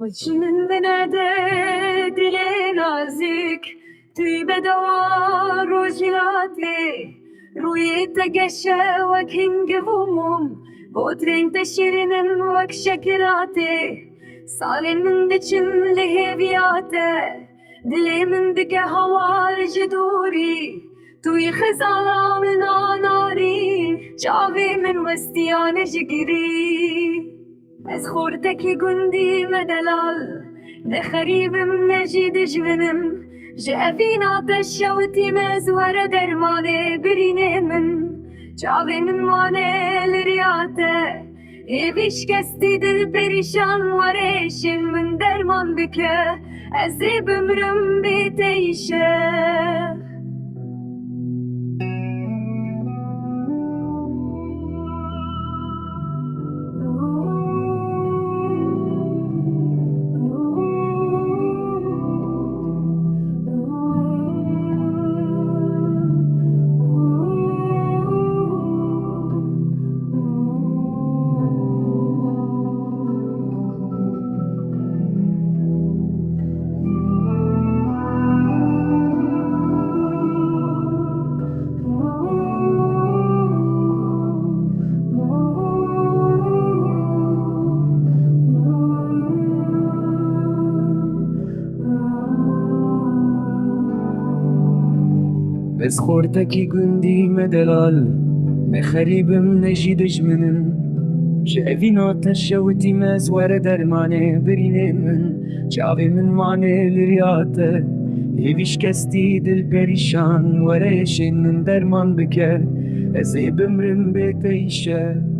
وجه من عدد نازك توی بدوار روجلاتي رويت قشا وكهنج هموم بودرين تشيرين وك شكراتي صالين من دچن لهبياته دلي من دك هوار جدوري توی خزالا من آناري جاوي من وستيان جگري از خوردکی گندی مدلال ده خریبم نجید جونم جافین آتش شوتی مزور درمانه برینه من جاوی من مانه لریاته ایویش کستی دل پریشان وریشن من درمان بکه از بمرم بیتیشه بس خورتکی گندی مدلال مخریبم نجید جمنم جاوین آتش شوتی مزور درمانه برینه من جاوی من مانه لریاته ایویش کستی دل پریشان وریشن من درمان بکه از بمرم بیتیشه